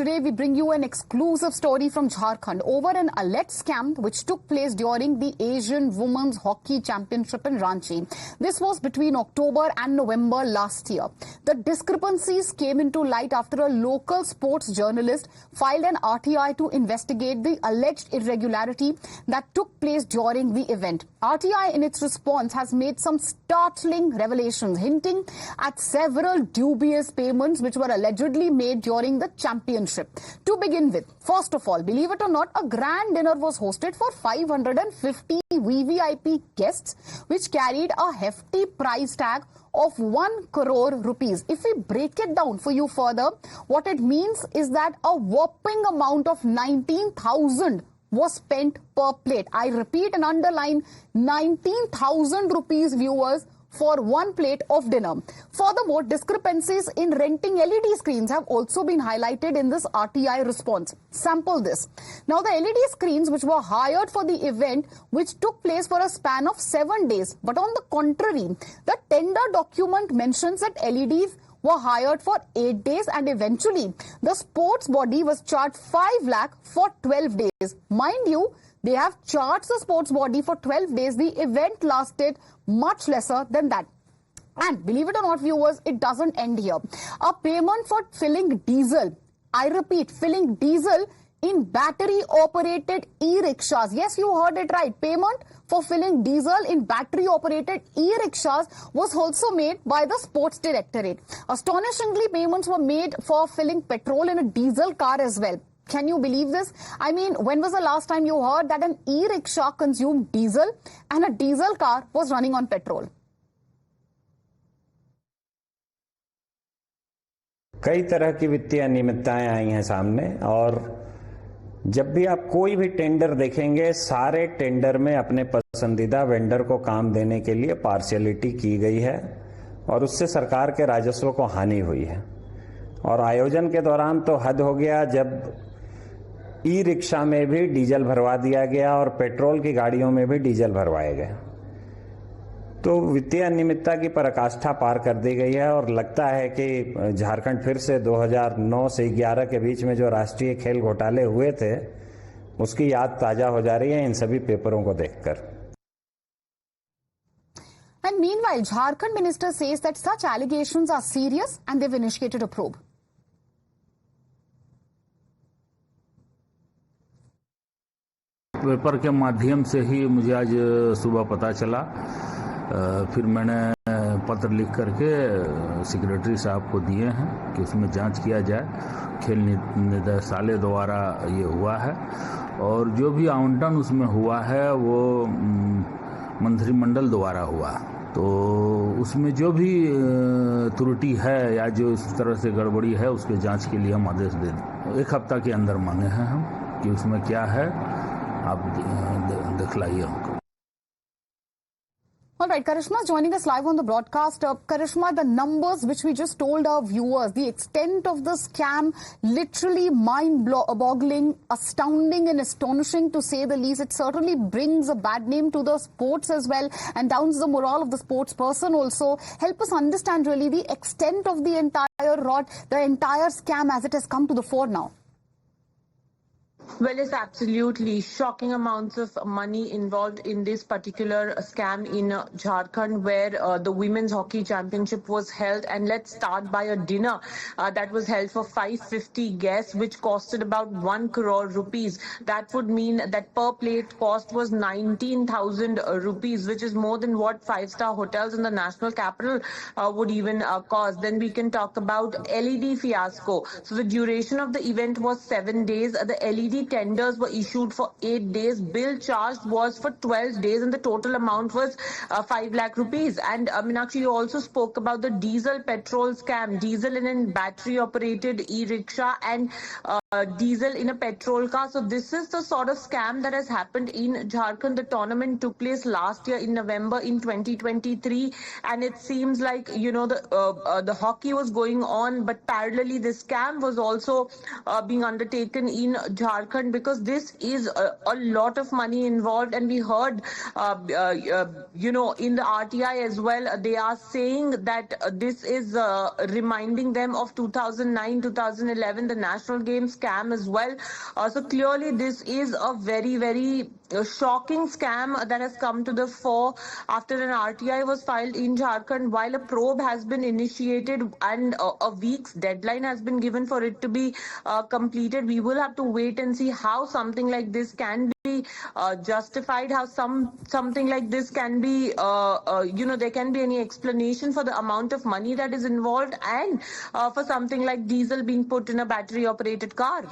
today we bring you an exclusive story from Jharkhand over an alleged scam which took place during the Asian Women's Hockey Championship in Ranchi. This was between October and November last year. The discrepancies came into light after a local sports journalist filed an RTI to investigate the alleged irregularity that took place during the event. RTI in its response has made some startling revelations hinting at several dubious payments which were allegedly made during the championship. To begin with, first of all, believe it or not, a grand dinner was hosted for 550 VVIP guests, which carried a hefty price tag of 1 crore rupees. If we break it down for you further, what it means is that a whopping amount of 19,000 was spent per plate. I repeat and underline, 19,000 rupees, viewers, for one plate of dinner. Furthermore, discrepancies in renting LED screens have also been highlighted in this RTI response. Sample this. Now, the LED screens which were hired for the event, which took place for a span of 7 days. But on the contrary, the tender document mentions that LEDs were hired for 8 days and eventually the sports body was charged 5 lakh for 12 days. Mind you, they have charged the sports body for 12 days. The event lasted much lesser than that. And believe it or not, viewers, it doesn't end here. A payment for filling diesel, I repeat, filling diesel in battery-operated e-rickshaws. Yes, you heard it right. Payment for filling diesel in battery-operated e-rickshaws was also made by the Sports Directorate. Astonishingly, payments were made for filling petrol in a diesel car as well. Can you believe this? I mean, when was the last time you heard that an e-rickshaw consumed diesel and a diesel car was running on petrol? कई तरह की वित्तीय अनियमितताएं आई हैं सामने और जब भी आप कोई भी टेंडर देखेंगे, सारे टेंडर में अपने पसंदीदा वेंडर को काम देने के लिए पार्शियलिटी की गई है और उससे सरकार के राजस्व को हानि हुई है। और आयोजन के दौरान तो हद हो गया जब ई रिक्शा में भी डीजल भरवा दिया गया और पेट्रोल की गाड़ियों में भी डीजल भरवाए गए। तो वित्तीय अनियमितता की पराकाष्ठा पार कर दी गई है और लगता है कि झारखंड फिर से 2009 से 11 के बीच में जो राष्ट्रीय खेल घोटाले हुए थे उसकी याद ताजा हो जा रही है इन सभी पेपरों को देखकर। And meanwhile, Jharkhand minister says that such allegations are serious and they've initiated a probe. Paper के माध्यम से ही मुझे आज सुबह पता चला, फिर मैंने पत्र लिख करके सेक्रेटरी साहब को दिए हैं कि उसमें जांच किया जाए। खेल निदेशालय द्वारा ये हुआ है और जो भी आवंटन उसमें हुआ है वो मंत्रिमंडल द्वारा हुआ, तो उसमें जो भी त्रुटि है या जो इस तरह से गड़बड़ी है उसके जांच के लिए हम आदेश दे दें। 1 हफ्ता के अंदर मांगे हैं हम कि उसमें क्या है, आप दिखलाइए हमको। All right, Karishma is joining us live on the broadcast. Karishma, the numbers which we just told our viewers, the extent of the scam, literally mind-boggling, astounding and astonishing to say the least. It certainly brings a bad name to the sports as well and downs the morale of the sports person also. Help us understand really the extent of the entire rot, the entire scam as it has come to the fore now. Well, it's absolutely shocking amounts of money involved in this particular scam in Jharkhand, where the Women's Hockey Championship was held. And let's start by a dinner that was held for 550 guests, which costed about 1 crore rupees. That would mean that per plate cost was 19,000 rupees, which is more than what 5-star hotels in the national capital would even cost. Then we can talk about LED fiasco. So the duration of the event was 7 days. The LED tenders were issued for 8 days. Bill charged was for 12 days and the total amount was 5 lakh rupees. And Meenakshi, you also spoke about the diesel petrol scam, diesel in a battery operated e-rickshaw and diesel in a petrol car. So this is the sort of scam that has happened in Jharkhand. The tournament took place last year in November in 2023 and it seems like, you know, the hockey was going on, but parallelly this scam was also being undertaken in Jharkhand. Jharkhand, because this is a lot of money involved. And we heard, in the RTI as well, they are saying that this is reminding them of 2009, 2011, the National Games scam as well. So clearly this is a very, very shocking scam that has come to the fore after an RTI was filed in Jharkhand. While a probe has been initiated and a week's deadline has been given for it to be completed, we will have to wait and see how something like this can be justified, how something like this can be, there can be any explanation for the amount of money that is involved, and for something like diesel being put in a battery operated car.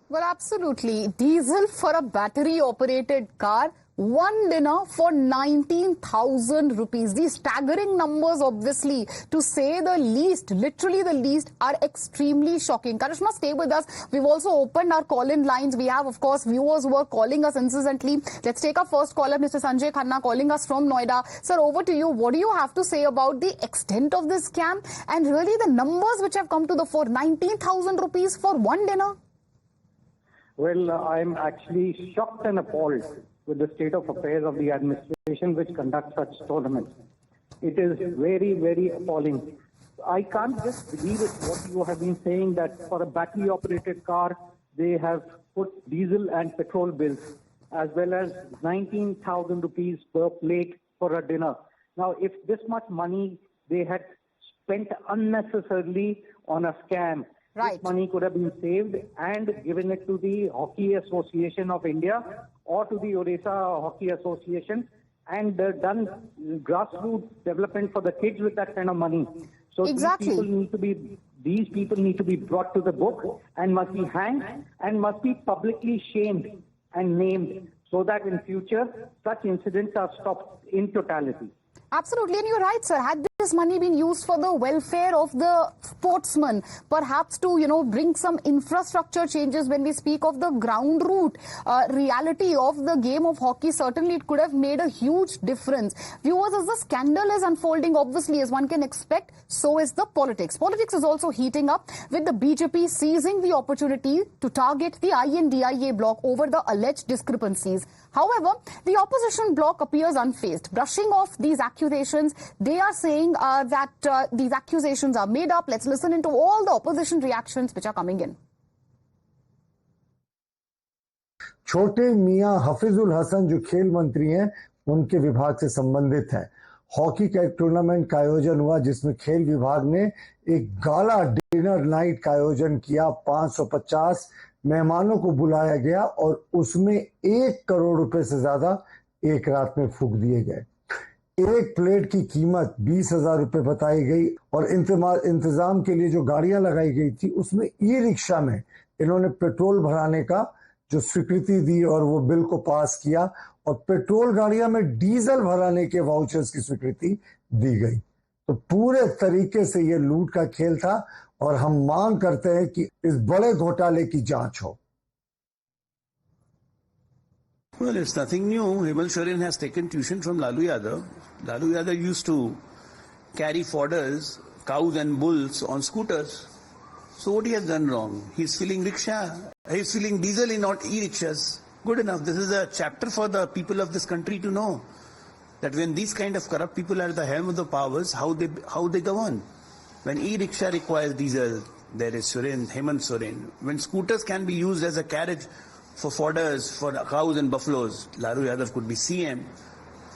Well, absolutely. Diesel for a battery-operated car, one dinner for 19,000 rupees. These staggering numbers, obviously, to say the least, literally the least, are extremely shocking. Karishma, stay with us. We've also opened our call-in lines. We have, of course, viewers who are calling us incessantly. Let's take our first caller, Mr. Sanjay Khanna, calling us from Noida. Sir, over to you. What do you have to say about the extent of this scam and really the numbers which have come to the fore? 19,000 rupees for one dinner? Well, I'm actually shocked and appalled with the state of affairs of the administration which conducts such tournaments. It is very, very appalling. I can't just believe it, what you have been saying, that for a battery-operated car, they have put diesel and petrol bills, as well as 19,000 rupees per plate for a dinner. Now, if this much money they had spent unnecessarily on a scam, right, this money could have been saved and given it to the Hockey Association of India or to the Odisha Hockey Association and done grassroots development for the kids with that kind of money. So exactly, these people need to be brought to the book and must be hanged and must be publicly shamed and named so that in future such incidents are stopped in totality. Absolutely, and you're right, sir. Had this money been used for the welfare of the sportsmen, perhaps to, bring some infrastructure changes when we speak of the ground root reality of the game of hockey, certainly it could have made a huge difference. Viewers, as the scandal is unfolding, obviously, as one can expect, so is the politics. Politics is also heating up, with the BJP seizing the opportunity to target the INDIA bloc over the alleged discrepancies. However, the opposition bloc appears unfazed, brushing off these accusations. They are saying that these accusations are made up. Let's listen into all the opposition reactions which are coming in. छोटे मियां हफीजुल हसन जो खेल मंत्री हैं, उनके विभाग से संबंधित हैं। हॉकी का एक टूर्नामेंट का आयोजन हुआ जिसमें खेल विभाग ने एक गाला डिनर नाइट का आयोजन किया। 550 मेहमानों को बुलाया गया और उसमें 1 करोड़ रुपए से ज्यादा एक रात में फूंक दिए गए। एक प्लेट की कीमत 20,000 रुपए बताई गई और इंतजाम के लिए जो गाड़ियां लगाई गई थी उसमें ई रिक्शा में इन्होंने पेट्रोल भराने का जो स्वीकृति दी और वो बिल को पास किया और पेट्रोल गाड़ियां में डीजल भराने के वाउचर्स की स्वीकृति दी गई। तो पूरे तरीके से ये लूट का खेल था और हम मांग करते हैं कि इस बड़े घोटाले की जांच हो। Well, it's nothing new. Hemant Soren has taken tuition from Lalu Yadav. Lalu Yadav used to carry fodders, cows and bulls on scooters. So what he has done wrong? He's filling rickshaw. He's filling diesel in not e-rickshaws. Good enough. This is a chapter for the people of this country to know that when these kind of corrupt people are at the helm of the powers, how they govern. When e-rickshaw requires diesel, there is Hemant Soren. When scooters can be used as a carriage for fodders, for cows and buffaloes, Lalu Yadav could be CM.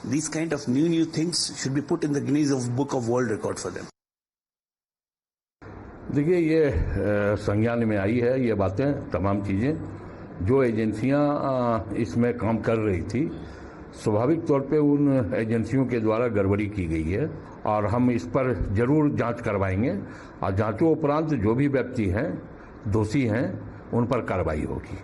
These kind of new things should be put in the Guinness Book of World Record for them. देखिए, ये संज्ञान में आई है ये बातें, तमाम चीज़ें जो एजेंसियां इसमें काम कर रही थी, स्वाभाविक तौर पे उन एजेंसियों के द्वारा गड़बड़ी की गई है और हम इस पर जरूर जांच करवाएंगे और जांचों उपरांत जो भी व्यक्ति हैं, दोषी हैं, उन पर कार्रवाई होगी।